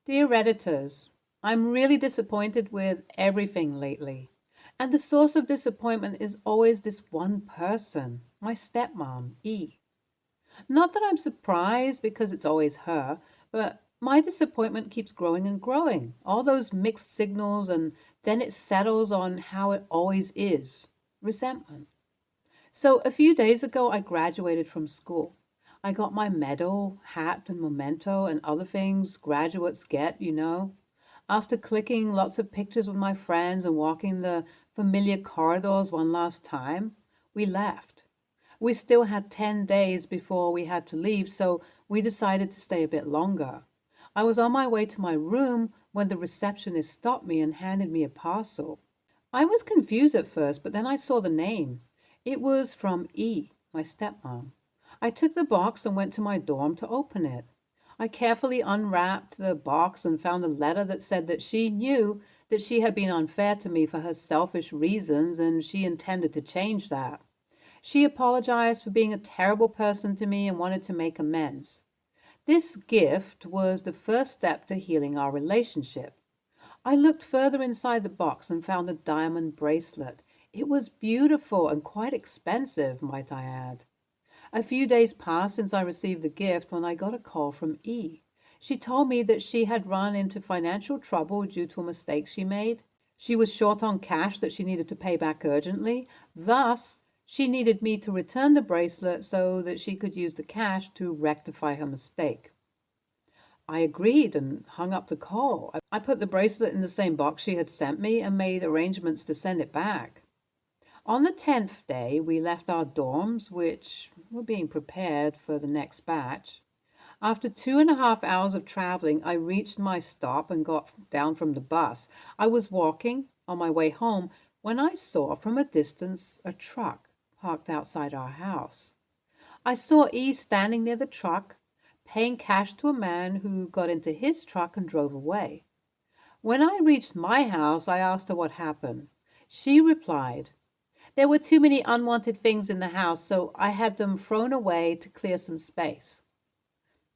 Dear Redditors, I'm really disappointed with everything lately. And the source of disappointment is always this one person, my stepmom, E. Not that I'm surprised because it's always her, but my disappointment keeps growing and growing. All those mixed signals, and then it settles on how it always is resentment. So a few days ago, I graduated from school. I got my medal, hat, and memento, and other things graduates get. After clicking lots of pictures with my friends and walking the familiar corridors one last time, we left. We still had 10 days before we had to leave, so we decided to stay a bit longer. I was on my way to my room when the receptionist stopped me and handed me a parcel. I was confused at first, but then I saw the name. It was from E, my stepmom. I took the box and went to my dorm to open it. I carefully unwrapped the box and found a letter that said that she knew that she had been unfair to me for her selfish reasons and she intended to change that. She apologized for being a terrible person to me and wanted to make amends. This gift was the first step to healing our relationship. I looked further inside the box and found a diamond bracelet. It was beautiful and quite expensive, might I add. A few days passed since I received the gift when I got a call from E. She told me that she had run into financial trouble due to a mistake she made. She was short on cash that she needed to pay back urgently. Thus, she needed me to return the bracelet so that she could use the cash to rectify her mistake. I agreed and hung up the call. I put the bracelet in the same box she had sent me and made arrangements to send it back. On the 10th day, we left our dorms, which were being prepared for the next batch. After 2.5 hours of traveling, I reached my stop and got down from the bus. I was walking on my way home when I saw from a distance a truck parked outside our house. I saw E standing near the truck, paying cash to a man who got into his truck and drove away. When I reached my house, I asked her what happened. She replied, "There were too many unwanted things in the house, so I had them thrown away to clear some space."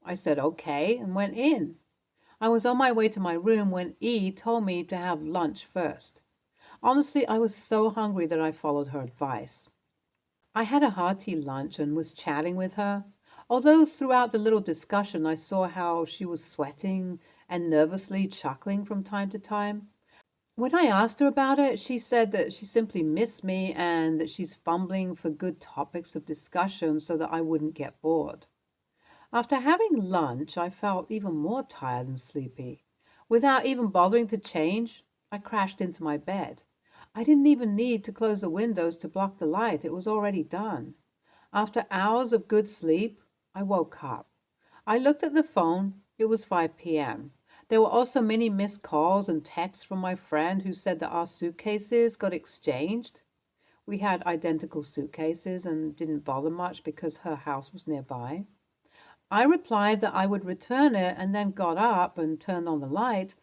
I said okay and went in. I was on my way to my room when E told me to have lunch first. Honestly, I was so hungry that I followed her advice. I had a hearty lunch and was chatting with her, although throughout the little discussion I saw how she was sweating and nervously chuckling from time to time. When I asked her about it, she said that she simply missed me and that she's fumbling for good topics of discussion so that I wouldn't get bored. After having lunch, I felt even more tired and sleepy. Without even bothering to change, I crashed into my bed. I didn't even need to close the windows to block the light. It was already done. After hours of good sleep, I woke up. I looked at the phone. It was 5 p.m. There were also many missed calls and texts from my friend who said that our suitcases got exchanged. We had identical suitcases and didn't bother much because her house was nearby. I replied that I would return it and then got up and turned on the light,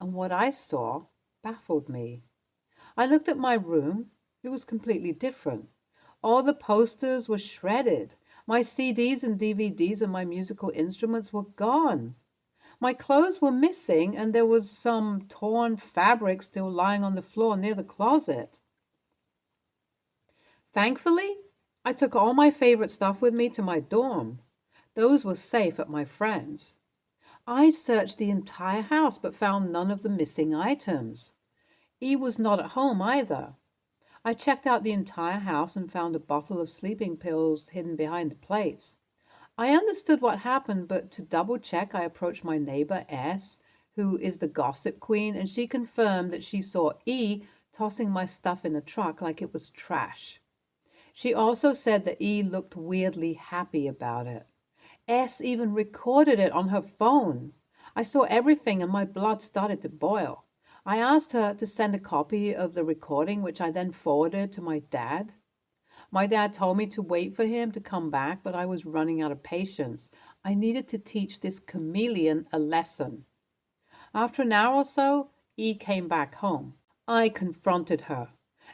and what I saw baffled me. I looked at my room. It was completely different. All the posters were shredded. My CDs and DVDs and my musical instruments were gone. My clothes were missing, and there was some torn fabric still lying on the floor near the closet. Thankfully, I took all my favorite stuff with me to my dorm. Those were safe at my friend's. I searched the entire house but found none of the missing items. E was not at home either. I checked out the entire house and found a bottle of sleeping pills hidden behind the plates. I understood what happened, but to double check, I approached my neighbor S, who is the gossip queen, and she confirmed that she saw E tossing my stuff in the truck like it was trash. She also said that E looked weirdly happy about it. S even recorded it on her phone. I saw everything and my blood started to boil. I asked her to send a copy of the recording, which I then forwarded to my dad. My dad told me to wait for him to come back, but I was running out of patience. I needed to teach this chameleon a lesson. After an hour or so, E came back home. I confronted her.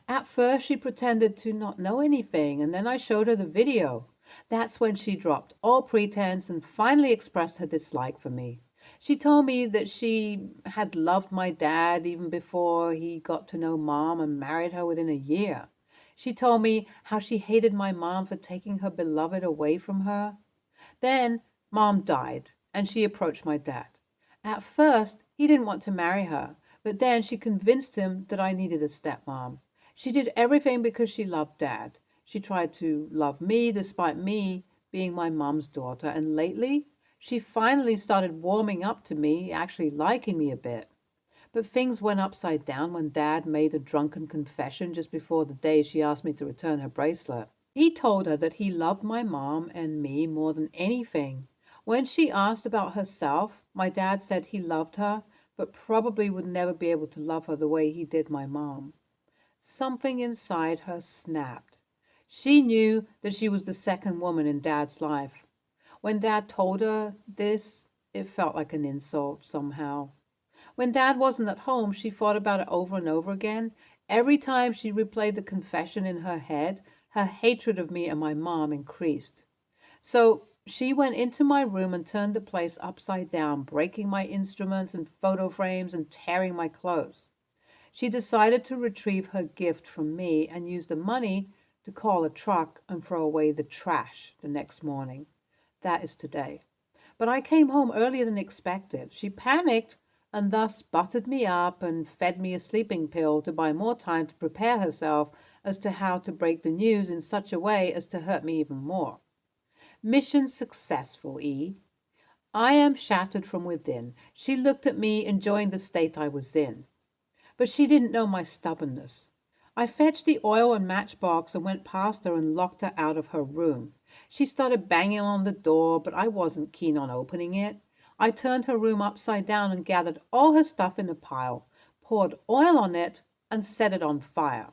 At first, she pretended to not know anything, and then I showed her the video. That's when she dropped all pretense and finally expressed her dislike for me. She told me that she had loved my dad even before he got to know mom and married her within a year. She told me how she hated my mom for taking her beloved away from her. Then mom died and she approached my dad. At first, he didn't want to marry her, but then she convinced him that I needed a stepmom. She did everything because she loved dad. She tried to love me despite me being my mom's daughter, and lately she finally started warming up to me, actually liking me a bit. But things went upside down when Dad made a drunken confession just before the day she asked me to return her bracelet. He told her that he loved my mom and me more than anything. When she asked about herself, my dad said he loved her, but probably would never be able to love her the way he did my mom. Something inside her snapped. She knew that she was the second woman in Dad's life. When Dad told her this, it felt like an insult somehow. When Dad wasn't at home, she thought about it over and over again. Every time she replayed the confession in her head, her hatred of me and my mom increased. So she went into my room and turned the place upside down, breaking my instruments and photo frames and tearing my clothes. She decided to retrieve her gift from me and use the money to call a truck and throw away the trash the next morning. That is today. But I came home earlier than expected. She panicked and thus buttered me up and fed me a sleeping pill to buy more time to prepare herself as to how to break the news in such a way as to hurt me even more. Mission successful, E. I am shattered from within. She looked at me, enjoying the state I was in. But she didn't know my stubbornness. I fetched the oil and matchbox and went past her and locked her out of her room. She started banging on the door, but I wasn't keen on opening it. I turned her room upside down and gathered all her stuff in a pile, poured oil on it, and set it on fire.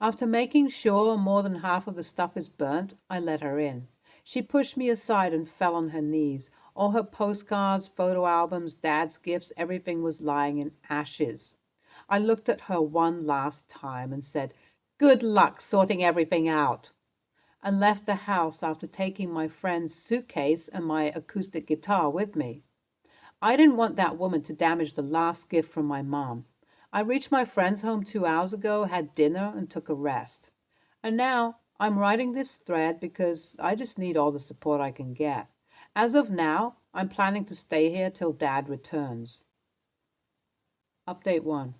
After making sure more than half of the stuff is burnt, I let her in. She pushed me aside and fell on her knees. All her postcards, photo albums, Dad's gifts, everything was lying in ashes. I looked at her one last time and said, "Good luck sorting everything out," and left the house after taking my friend's suitcase and my acoustic guitar with me. I didn't want that woman to damage the last gift from my mom. I reached my friend's home 2 hours ago, had dinner, and took a rest. And now I'm writing this thread because I just need all the support I can get. As of now, I'm planning to stay here till Dad returns. Update 1.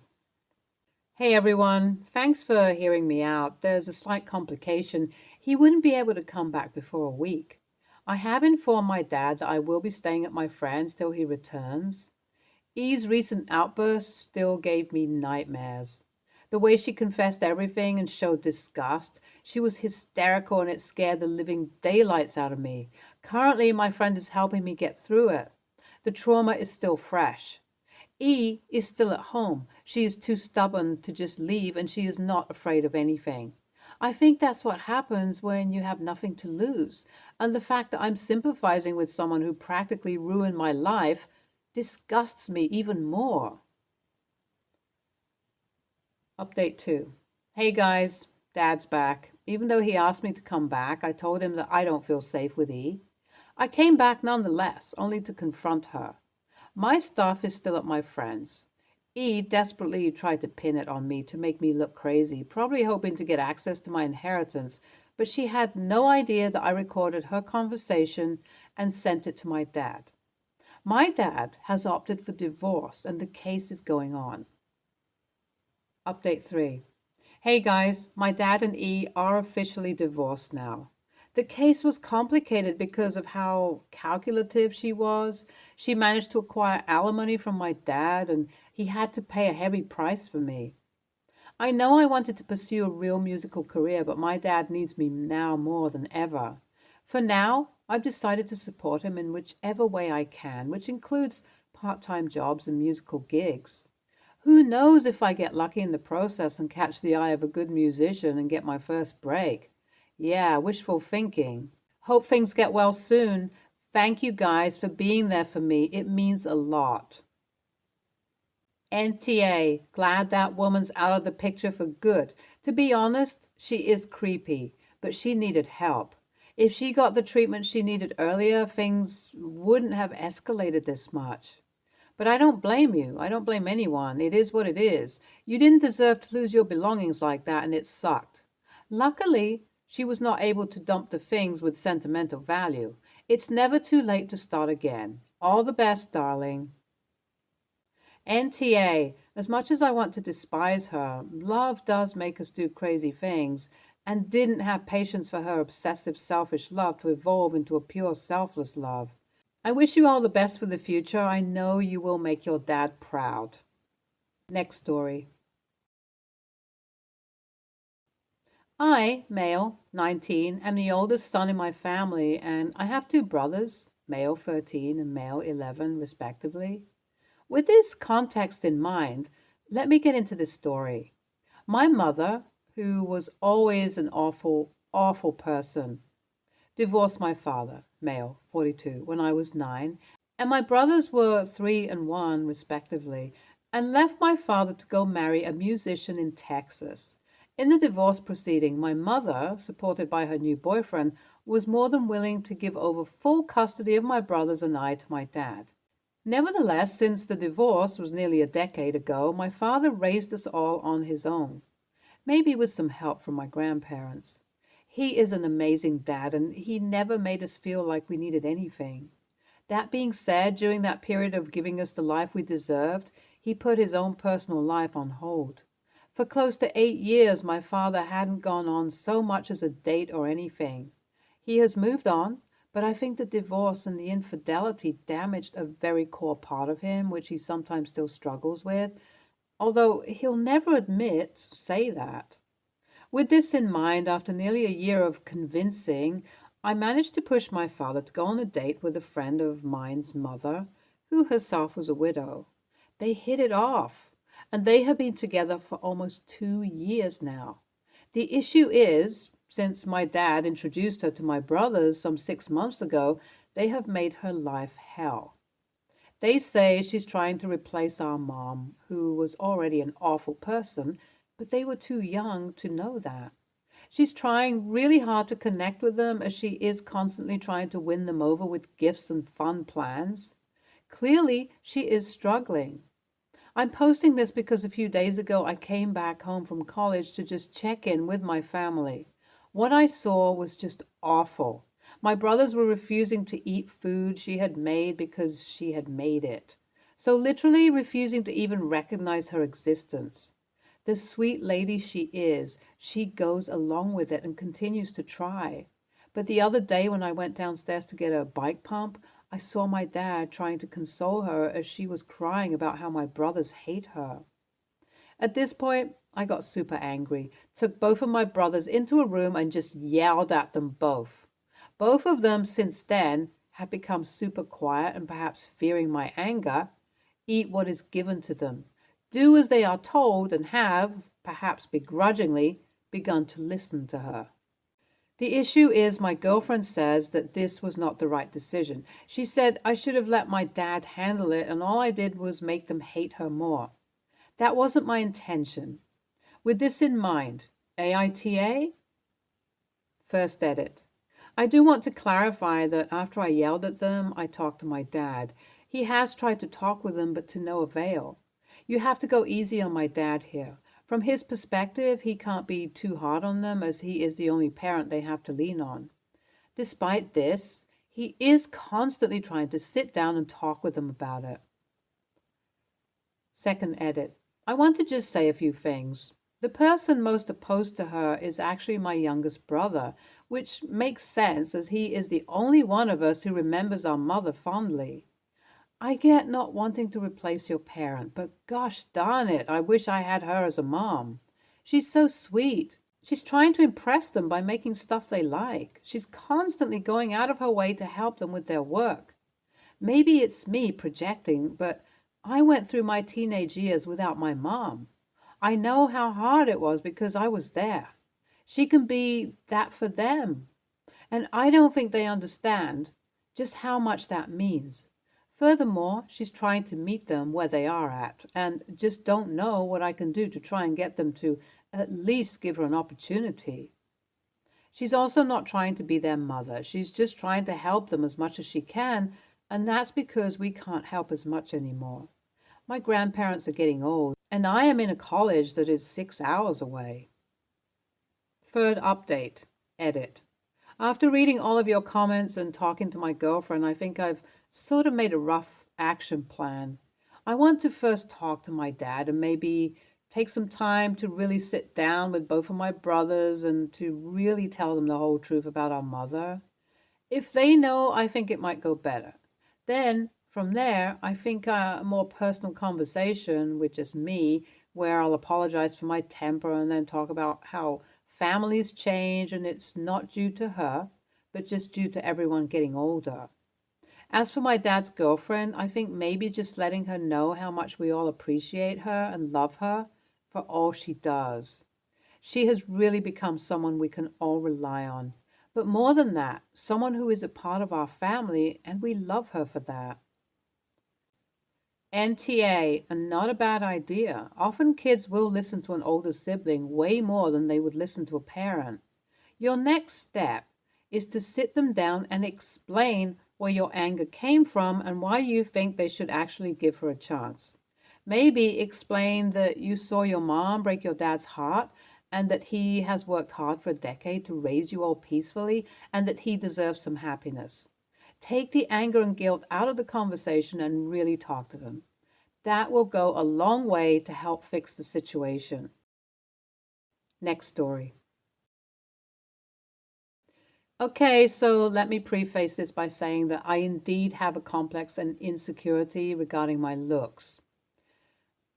Hey everyone, thanks for hearing me out. There's a slight complication. He wouldn't be able to come back before a week. I have informed my dad that I will be staying at my friend's till he returns. E's recent outbursts still gave me nightmares. The way she confessed everything and showed disgust, she was hysterical and it scared the living daylights out of me. Currently, my friend is helping me get through it. The trauma is still fresh. E is still at home. She is too stubborn to just leave and she is not afraid of anything. I think that's what happens when you have nothing to lose. And the fact that I'm sympathizing with someone who practically ruined my life disgusts me even more. Update 2. Hey guys, Dad's back. Even though he asked me to come back, I told him that I don't feel safe with E. I came back nonetheless, only to confront her. My stuff is still at my friend's. E desperately tried to pin it on me to make me look crazy, probably hoping to get access to my inheritance, but she had no idea that I recorded her conversation and sent it to my dad. My dad has opted for divorce and the case is going on. Update 3. Hey guys, my dad and E are officially divorced now. The case was complicated because of how calculative she was. She managed to acquire alimony from my dad, and he had to pay a heavy price for me. I know I wanted to pursue a real musical career, but my dad needs me now more than ever. For now, I've decided to support him in whichever way I can, which includes part-time jobs and musical gigs. Who knows if I get lucky in the process and catch the eye of a good musician and get my first break. Yeah, wishful thinking. Hope things get well soon. Thank you guys for being there for me. It means a lot. NTA, glad that woman's out of the picture for good. To be honest, she is creepy, but she needed help. If she got the treatment she needed earlier, things wouldn't have escalated this much. But I don't blame you. I don't blame anyone. It is what it is. You didn't deserve to lose your belongings like that, and it sucked. Luckily, she was not able to dump the things with sentimental value. It's never too late to start again. All the best, darling. NTA, as much as I want to despise her, love does make us do crazy things, and didn't have patience for her obsessive, selfish love to evolve into a pure, selfless love. I wish you all the best for the future. I know you will make your dad proud. Next story. I, male, 19, am the oldest son in my family, and I have two brothers, male 13 and male 11, respectively. With this context in mind, let me get into this story. My mother, who was always an awful, awful person, divorced my father, male 42, when I was 9, and my brothers were 3 and 1, respectively, and left my father to go marry a musician in Texas. In the divorce proceeding, my mother, supported by her new boyfriend, was more than willing to give over full custody of my brothers and I to my dad. Nevertheless, since the divorce was nearly a decade ago, my father raised us all on his own, maybe with some help from my grandparents. He is an amazing dad, and he never made us feel like we needed anything. That being said, during that period of giving us the life we deserved, he put his own personal life on hold. For close to 8 years, my father hadn't gone on so much as a date or anything. He has moved on, but I think the divorce and the infidelity damaged a very core part of him, which he sometimes still struggles with, although he'll never say that. With this in mind, after nearly a year of convincing, I managed to push my father to go on a date with a friend of mine's mother, who herself was a widow. They hit it off, and they have been together for almost 2 years now. The issue is, since my dad introduced her to my brothers some 6 months ago, they have made her life hell. They say she's trying to replace our mom, who was already an awful person, but they were too young to know that. She's trying really hard to connect with them, as she is constantly trying to win them over with gifts and fun plans. Clearly, she is struggling. I'm posting this because a few days ago I came back home from college to just check in with my family. What I saw was just awful. My brothers were refusing to eat food she had made because she had made it. So literally refusing to even recognize her existence. The sweet lady she is, she goes along with it and continues to try. But the other day when I went downstairs to get a bike pump, I saw my dad trying to console her as she was crying about how my brothers hate her. At this point, I got super angry, took both of my brothers into a room and just yelled at them both. Both of them since then have become super quiet and, perhaps fearing my anger, eat what is given to them, do as they are told, and have, perhaps begrudgingly, begun to listen to her. The issue is, my girlfriend says that this was not the right decision. She said I should have let my dad handle it, and all I did was make them hate her more. That wasn't my intention. With this in mind, AITA? First edit. I do want to clarify that after I yelled at them, I talked to my dad. He has tried to talk with them, but to no avail. You have to go easy on my dad here. From his perspective, he can't be too hard on them, as he is the only parent they have to lean on. Despite this, he is constantly trying to sit down and talk with them about it. Second edit. I want to just say a few things. The person most opposed to her is actually my youngest brother, which makes sense as he is the only one of us who remembers our mother fondly. I get not wanting to replace your parent, but gosh darn it, I wish I had her as a mom. She's so sweet. She's trying to impress them by making stuff they like. She's constantly going out of her way to help them with their work. Maybe it's me projecting, but I went through my teenage years without my mom. I know how hard it was because I was there. She can be that for them, and I don't think they understand just how much that means. Furthermore, she's trying to meet them where they are at, and just don't know what I can do to try and get them to at least give her an opportunity. She's also not trying to be their mother. She's just trying to help them as much as she can, and that's because we can't help as much anymore. My grandparents are getting old, and I am in a college that is 6 hours away. Third update, edit. After reading all of your comments and talking to my girlfriend, I think I've sort of made a rough action plan. I want to first talk to my dad and maybe take some time to really sit down with both of my brothers and to really tell them the whole truth about our mother. If they know, I think it might go better. Then, from there, I think a more personal conversation with just me, where I'll apologize for my temper and then talk about how families change and it's not due to her, but just due to everyone getting older. As for my dad's girlfriend, I think maybe just letting her know how much we all appreciate her and love her for all she does. She has really become someone we can all rely on. But more than that, someone who is a part of our family, and we love her for that. NTA, and not a bad idea. Often kids will listen to an older sibling way more than they would listen to a parent. Your next step is to sit them down and explain where your anger came from and why you think they should actually give her a chance. Maybe explain that you saw your mom break your dad's heart and that he has worked hard for a decade to raise you all peacefully and that he deserves some happiness. Take the anger and guilt out of the conversation and really talk to them. That will go a long way to help fix the situation. Next story. Okay, so let me preface this by saying that I indeed have a complex and insecurity regarding my looks.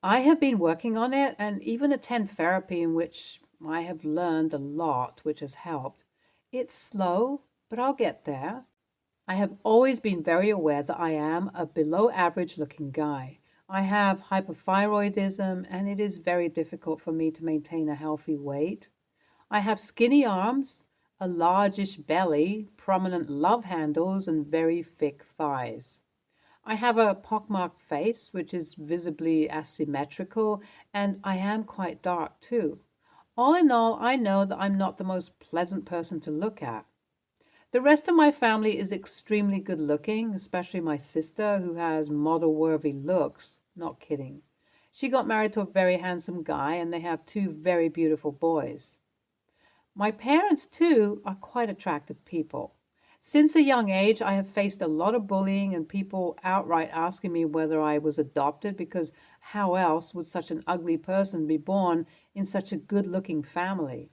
I have been working on it and even attend therapy in which I have learned a lot, which has helped. It's slow, but I'll get there. I have always been very aware that I am a below average looking guy. I have hypothyroidism and it is very difficult for me to maintain a healthy weight. I have skinny arms, a largish belly, prominent love handles, and very thick thighs. I have a pockmarked face, which is visibly asymmetrical, and I am quite dark too. All in all, I know that I'm not the most pleasant person to look at. The rest of my family is extremely good looking, especially my sister, who has model worthy looks. Not kidding. She got married to a very handsome guy, and they have two very beautiful boys. My parents, too, are quite attractive people. Since a young age, I have faced a lot of bullying and people outright asking me whether I was adopted because how else would such an ugly person be born in such a good-looking family?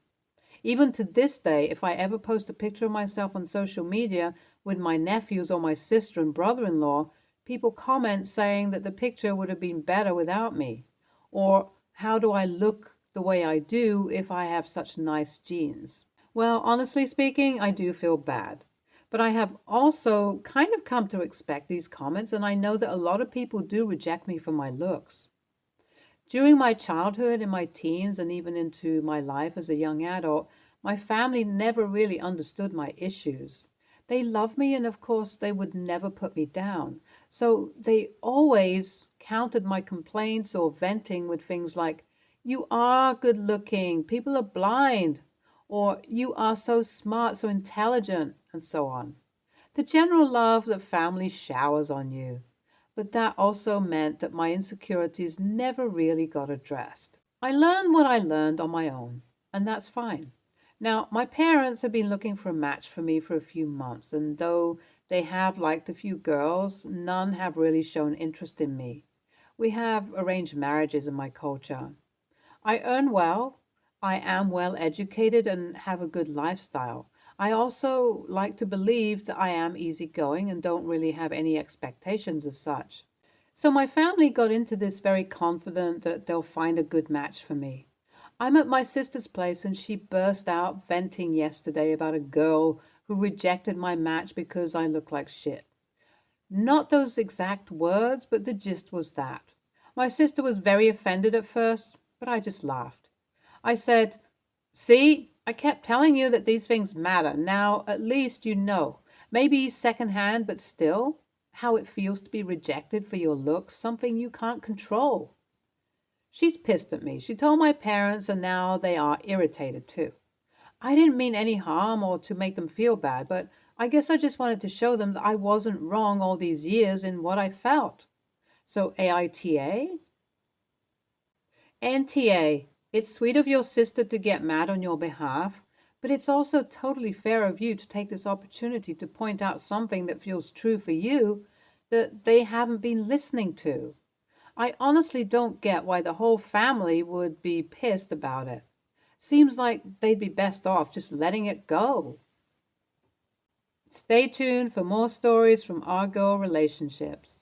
Even to this day, if I ever post a picture of myself on social media with my nephews or my sister and brother-in-law, people comment saying that the picture would have been better without me. Or how do I look the way I do if I have such nice genes? Well, honestly speaking, I do feel bad. But I have also kind of come to expect these comments, and I know that a lot of people do reject me for my looks. During my childhood, in my teens, and even into my life as a young adult, my family never really understood my issues. They loved me, and of course, they would never put me down. So they always countered my complaints or venting with things like, "You are good looking, people are blind," or "You are so smart, so intelligent," and so on. The general love that family showers on you. But that also meant that my insecurities never really got addressed. I learned what I learned on my own, and that's fine. Now, my parents have been looking for a match for me for a few months, and though they have liked a few girls, none have really shown interest in me. We have arranged marriages in my culture. I earn well, I am well educated, and have a good lifestyle. I also like to believe that I am easygoing and don't really have any expectations as such. So my family got into this very confident that they'll find a good match for me. I'm at my sister's place and she burst out venting yesterday about a girl who rejected my match because I look like shit. Not those exact words, but the gist was that. My sister was very offended at first, but I just laughed. I said, "See, I kept telling you that these things matter. Now at least you know. Maybe secondhand, but still, how it feels to be rejected for your looks, something you can't control." She's pissed at me. She told my parents, and now they are irritated too. I didn't mean any harm or to make them feel bad, but I guess I just wanted to show them that I wasn't wrong all these years in what I felt. So AITA? NTA, it's sweet of your sister to get mad on your behalf, but it's also totally fair of you to take this opportunity to point out something that feels true for you that they haven't been listening to. I honestly don't get why the whole family would be pissed about it. Seems like they'd be best off just letting it go. Stay tuned for more stories from our girl relationships.